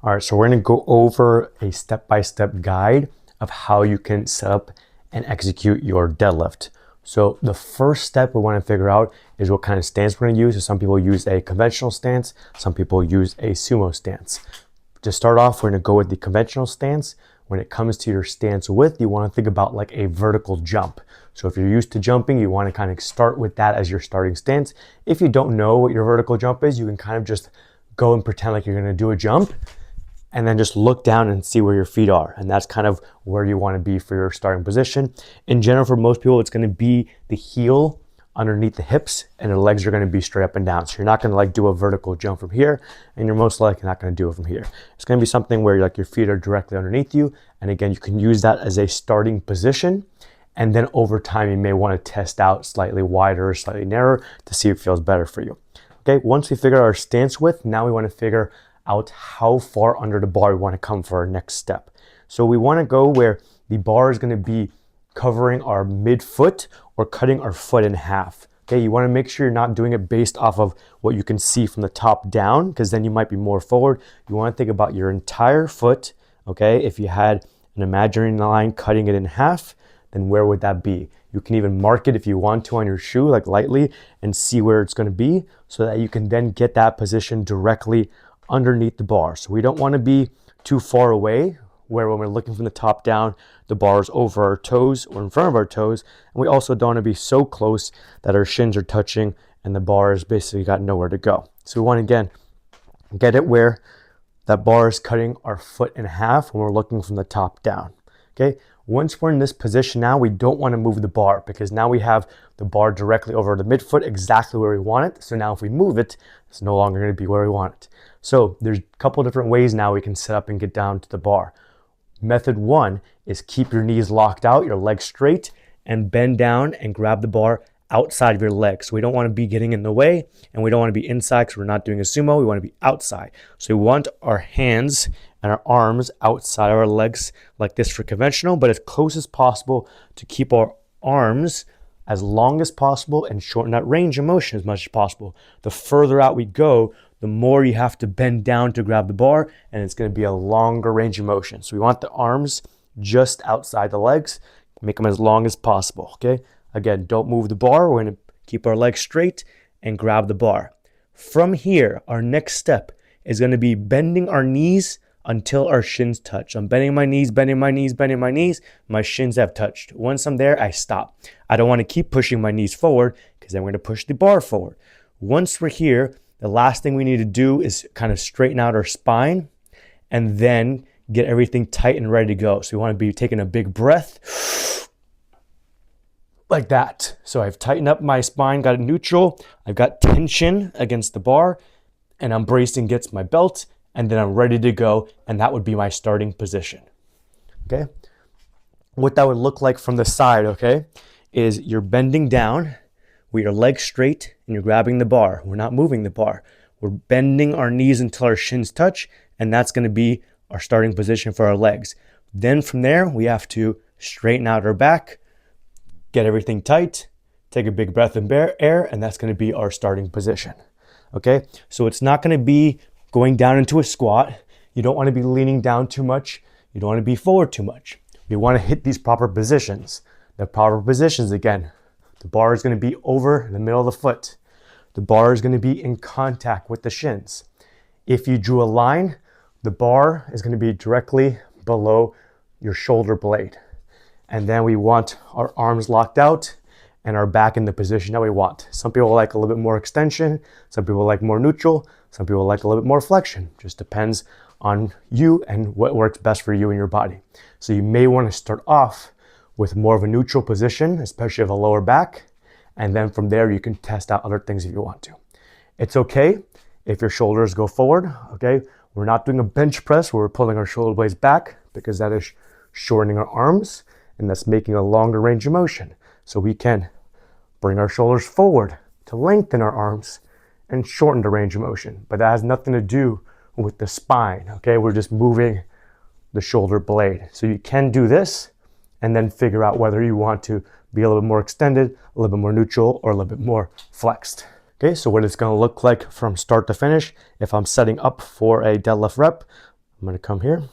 All right, so we're gonna go over a step-by-step guide of how you can set up and execute your deadlift. So the first step we wanna figure out is what kind of stance we're gonna use. So some people use a conventional stance, some people use a sumo stance. To start off, we're gonna go with the conventional stance. When it comes to your stance width, you wanna think about like a vertical jump. So if you're used to jumping, you wanna kind of start with that as your starting stance. If you don't know what your vertical jump is, you can kind of just go and pretend like you're gonna do a jump and then just look down and see where your feet are. And that's kind of where you want to be for your starting position. In general, for most people, it's going to be the heel underneath the hips and the legs are going to be straight up and down. So you're not going to like do a vertical jump from here, and you're most likely not going to do it from here. It's going to be something where like your feet are directly underneath you. And again, you can use that as a starting position. And then over time, you may want to test out slightly wider or slightly narrower to see if it feels better for you. Okay, once we figure out our stance width, now we want to figure out how far under the bar we want to come for our next step. So we want to go where the bar is going to be covering our midfoot or cutting our foot in half. Okay, you want to make sure you're not doing it based off of what you can see from the top down, because then you might be more forward. You want to think about your entire foot. Okay, if you had an imaginary line cutting it in half, then where would that be? You can even mark it if you want to on your shoe, like lightly, and see where it's going to be so that you can then get that position directly underneath the bar. So we don't want to be too far away where when we're looking from the top down, the bar is over our toes or in front of our toes. And we also don't want to be so close that our shins are touching and the bar has basically got nowhere to go. So we want to, again, get it where that bar is cutting our foot in half when we're looking from the top down. Okay. Once we're in this position now, we don't want to move the bar because now we have the bar directly over the midfoot, exactly where we want it. So now if we move it, it's no longer going to be where we want it. So there's a couple different ways now we can set up and get down to the bar. Method one is keep your knees locked out, your legs straight, and bend down and grab the bar outside of your legs. So we don't want to be getting in the way, and we don't want to be inside because we're not doing a sumo. We want to be outside. So we want our hands and our arms outside of our legs like this for conventional, but as close as possible to keep our arms as long as possible and shorten that range of motion as much as possible. The further out we go, the more you have to bend down to grab the bar, and it's going to be a longer range of motion. So we want the arms just outside the legs, make them as long as possible, okay? Again, don't move the bar. We're going to keep our legs straight and grab the bar. From here, our next step is going to be bending our knees until our shins touch. I'm bending my knees, bending my knees, bending my knees. My shins have touched. Once I'm there, I stop. I don't want to keep pushing my knees forward because then we're going to push the bar forward. Once we're here, the last thing we need to do is kind of straighten out our spine and then get everything tight and ready to go. So we want to be taking a big breath like that. So I've tightened up my spine, got it neutral. I've got tension against the bar, and I'm bracing against my belt, and then I'm ready to go, and that would be my starting position. Okay? What that would look like from the side, okay, is you're bending down with your legs straight and you're grabbing the bar. We're not moving the bar. We're bending our knees until our shins touch, and that's going to be our starting position for our legs. Then from there, we have to straighten out our back, get everything tight, take a big breath of air, and that's going to be our starting position. Okay? So it's not going to be going down into a squat. You don't want to be leaning down too much. You don't want to be forward too much. You want to hit these proper positions. The proper positions, again, the bar is going to be over the middle of the foot. The bar is going to be in contact with the shins. If you drew a line, the bar is going to be directly below your shoulder blade. And then we want our arms locked out and our back in the position that we want. Some people like a little bit more extension. Some people like more neutral. Some people like a little bit more flexion. Just depends on you and what works best for you and your body. So you may want to start off with more of a neutral position, especially of the lower back. And then from there, you can test out other things if you want to. It's okay if your shoulders go forward, okay? We're not doing a bench press where we're pulling our shoulder blades back because that is shortening our arms and that's making a longer range of motion. So we can bring our shoulders forward to lengthen our arms and shorten the range of motion. But that has nothing to do with the spine, okay? We're just moving the shoulder blade. So you can do this and then figure out whether you want to be a little bit more extended, a little bit more neutral, or a little bit more flexed. Okay, so what it's gonna look like from start to finish, if I'm setting up for a deadlift rep, I'm gonna come here.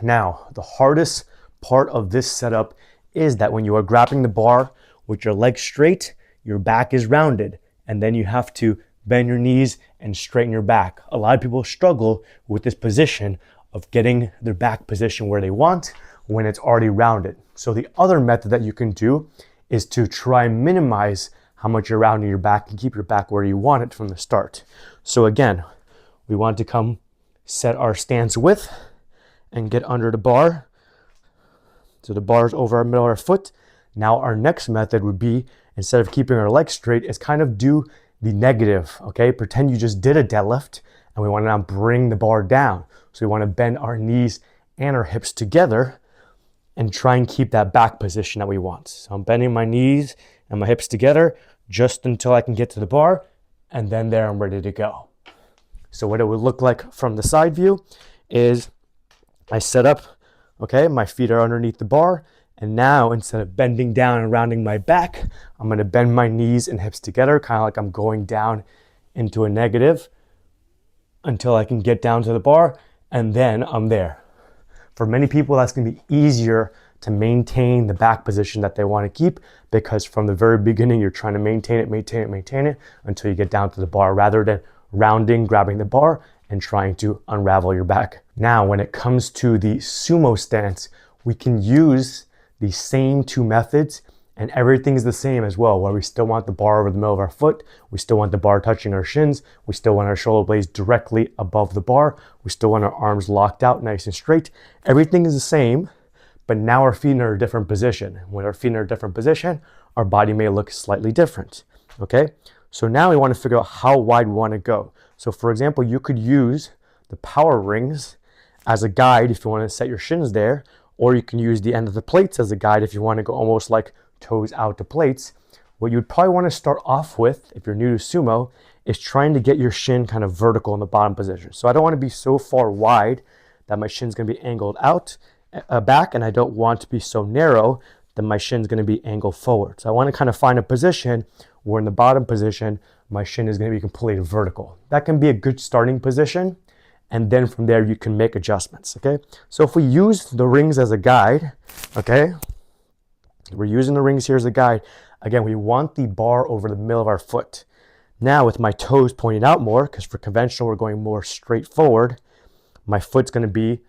Now, the hardest part of this setup is that when you are grabbing the bar with your legs straight, your back is rounded, and then you have to bend your knees and straighten your back. A lot of people struggle with this position of getting their back position where they want when it's already rounded. So the other method that you can do is to try and minimize how much you're rounding your back and keep your back where you want it from the start. So again, we want to come set our stance width and get under the bar. So the bar is over our middle of our foot. Now our next method would be, instead of keeping our legs straight, is kind of do the negative, okay? Pretend you just did a deadlift and we want to now bring the bar down. So we want to bend our knees and our hips together and try and keep that back position that we want. So I'm bending my knees and my hips together just until I can get to the bar, and then there I'm ready to go. So what it would look like from the side view is I set up, okay, my feet are underneath the bar, and now instead of bending down and rounding my back, I'm gonna bend my knees and hips together, kind of like I'm going down into a negative until I can get down to the bar, and then I'm there. For many people, that's gonna be easier to maintain the back position that they wanna keep, because from the very beginning, you're trying to maintain it until you get down to the bar, rather than rounding, grabbing the bar, and trying to unravel your back. Now, when it comes to the sumo stance, we can use the same two methods, and everything is the same as well, where we still want the bar over the middle of our foot, we still want the bar touching our shins, we still want our shoulder blades directly above the bar, we still want our arms locked out nice and straight. Everything is the same, but now our feet are in a different position. When our feet are in a different position, our body may look slightly different, okay? So now we want to figure out how wide we want to go. So for example, you could use the power rings as a guide if you want to set your shins there, or you can use the end of the plates as a guide if you want to go almost like toes out to plates. What you'd probably want to start off with, if you're new to sumo, is trying to get your shin kind of vertical in the bottom position. So I don't want to be so far wide that my shin's going to be angled out back, and I don't want to be so narrow that my shin's going to be angled forward. So I want to kind of find a position where in the bottom position, my shin is going to be completely vertical. That can be a good starting position, and then from there you can make adjustments, okay? So if we use the rings as a guide, okay, we're using the rings here as a guide. Again, we want the bar over the middle of our foot. Now with my toes pointed out more, because for conventional we're going more straight forward, my foot's going to be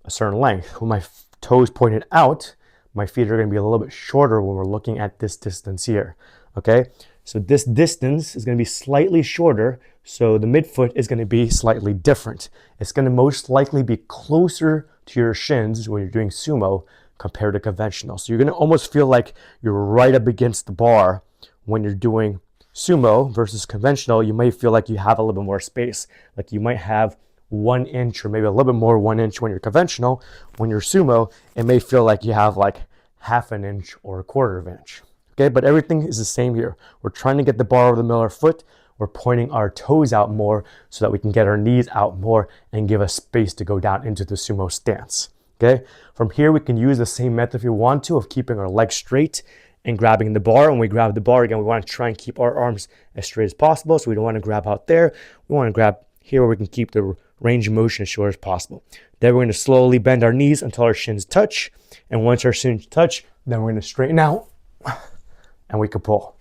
a certain length. With my toes pointed out, my feet are going to be a little bit shorter when we're looking at this distance here, okay? So this distance is going to be slightly shorter, so the midfoot is going to be slightly different. It's going to most likely be closer to your shins when you're doing sumo compared to conventional. So you're going to almost feel like you're right up against the bar when you're doing sumo versus conventional. You might feel like you have a little bit more space, like you might have 1 inch or maybe a little bit more 1 inch when you're conventional. When you're sumo, it may feel like you have like half an inch or a quarter of an inch. Okay, but everything is the same here. We're trying to get the bar over the middle of our foot. We're pointing our toes out more so that we can get our knees out more and give us space to go down into the sumo stance. Okay, from here we can use the same method if you want to, of keeping our legs straight and grabbing the bar. When we grab the bar, again, we want to try and keep our arms as straight as possible. So we don't want to grab out there. We want to grab here where we can keep the range of motion as short as possible. Then we're going to slowly bend our knees until our shins touch. And once our shins touch, then we're going to straighten out and we can pull.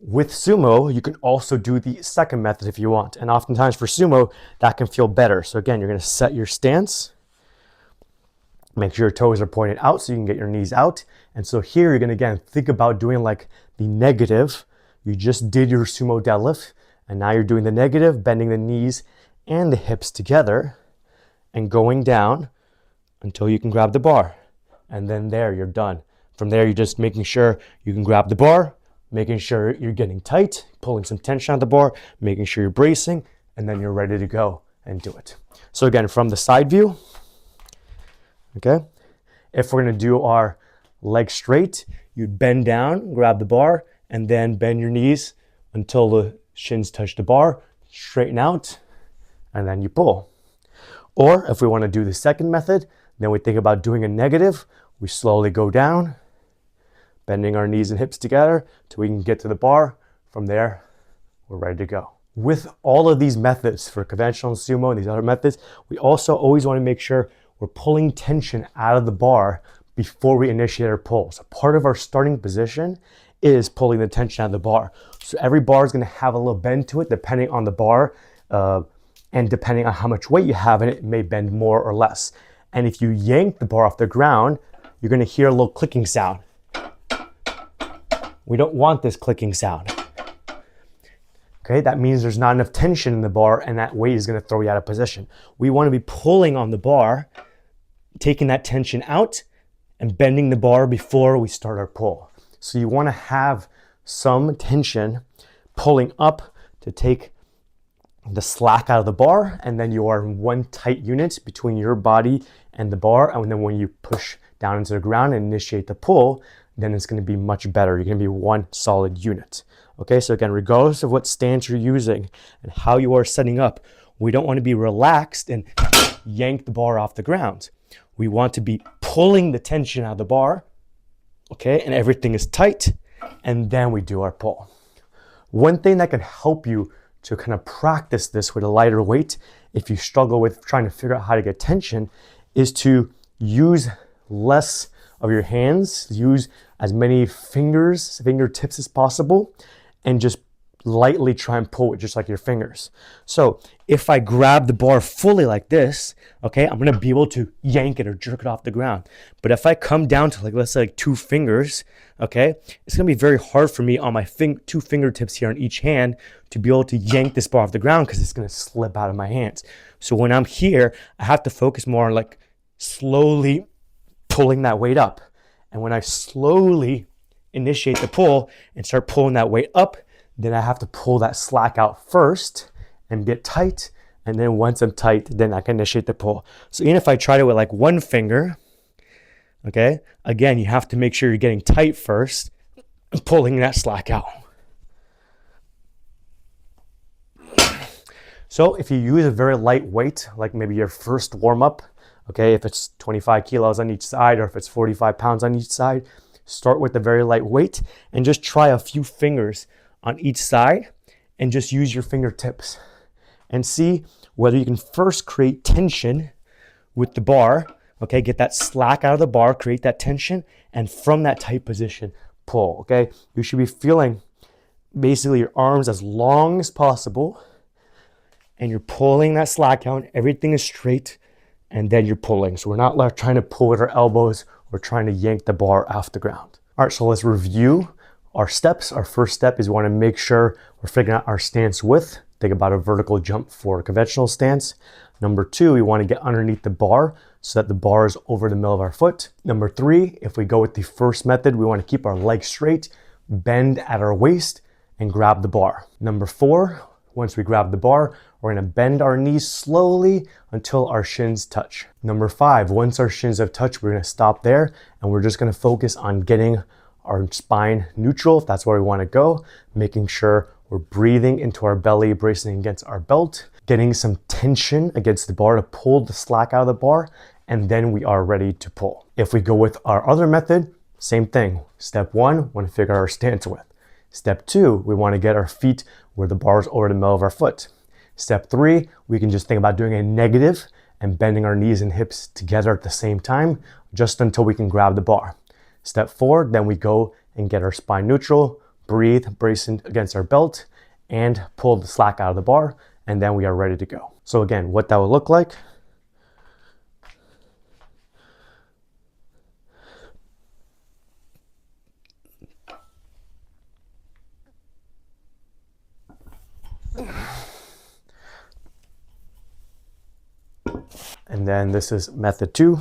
With sumo, you can also do the second method if you want. And oftentimes for sumo, that can feel better. So again, you're going to set your stance. Make sure your toes are pointed out so you can get your knees out. And so here you're going to, again, think about doing like the negative. You just did your sumo deadlift, and now you're doing the negative, bending the knees and the hips together and going down until you can grab the bar. And then there, you're done. From there, you're just making sure you can grab the bar, making sure you're getting tight, pulling some tension on the bar, making sure you're bracing, and then you're ready to go and do it. So again, from the side view, okay, if we're gonna do our legs straight, you bend down, grab the bar, and then bend your knees until the shins touch the bar, straighten out, and then you pull. Or if we want to do the second method, then we think about doing a negative. We slowly go down, bending our knees and hips together till we can get to the bar. From there, we're ready to go. With all of these methods for conventional and sumo and these other methods, we also always want to make sure we're pulling tension out of the bar before we initiate our pull. So part of our starting position is pulling the tension out of the bar. So every bar is going to have a little bend to it depending on the bar, and depending on how much weight you have in it, it may bend more or less. And if you yank the bar off the ground, you're going to hear a little clicking sound. We don't want this clicking sound. Okay, that means there's not enough tension in the bar and that weight is going to throw you out of position. We want to be pulling on the bar, taking that tension out and bending the bar before we start our pull. So you want to have some tension pulling up to take the slack out of the bar, and then you are in one tight unit between your body and the bar. And then when you push down into the ground and initiate the pull, then it's going to be much better. You're going to be one solid unit. Okay, so again, regardless of what stance you're using and how you are setting up, we don't want to be relaxed and yank the bar off the ground. We want to be pulling the tension out of the bar, okay, and everything is tight, and then we do our pull. One thing that can help you to kind of practice this with a lighter weight, if you struggle with trying to figure out how to get tension, is to use less of your hands, use as many fingertips as possible, and just lightly try and pull it just like your fingers. So if I grab the bar fully like this, okay, I'm gonna be able to yank it or jerk it off the ground. But if I come down to let's say 2 fingers, okay, it's gonna be very hard for me on my 2 fingertips here on each hand to be able to yank this bar off the ground because it's gonna slip out of my hands. So when I'm here, I have to focus more on like slowly pulling that weight up. And when I slowly initiate the pull and start pulling that weight up, then I have to pull that slack out first and get tight. And then once I'm tight, then I can initiate the pull. So even if I try to with like 1 finger, okay, again, you have to make sure you're getting tight first and pulling that slack out. So if you use a very light weight, like maybe your first warm up, okay, if it's 25 kilos on each side or if it's 45 pounds on each side, start with a very light weight and just try a few fingers on each side and just use your fingertips and see whether you can first create tension with the bar, okay, get that slack out of the bar, create that tension, and from that tight position, pull, okay? You should be feeling basically your arms as long as possible and you're pulling that slack out, everything is straight, and then you're pulling. So we're not like trying to pull with our elbows, we're trying to yank the bar off the ground. All right, so let's review our steps. Our first step is we want to make sure we're figuring out our stance width. Think about a vertical jump for a conventional stance. Number 2, we want to get underneath the bar so that the bar is over the middle of our foot. Number 3, if we go with the first method, we want to keep our legs straight, bend at our waist, and grab the bar. Number 4, once we grab the bar, we're going to bend our knees slowly until our shins touch. Number 5, once our shins have touched, we're going to stop there and we're just going to focus on getting our spine neutral, if that's where we want to go, making sure we're breathing into our belly, bracing against our belt, getting some tension against the bar to pull the slack out of the bar, and then we are ready to pull. If we go with our other method, same thing. Step 1, we want to figure out our stance width. Step 2, we want to get our feet where the bar is over the middle of our foot. Step 3, we can just think about doing a negative and bending our knees and hips together at the same time, just until we can grab the bar. Step 4, then we go and get our spine neutral, breathe, brace against our belt, and pull the slack out of the bar, and then we are ready to go. So again, what that will look like. And then this is method 2.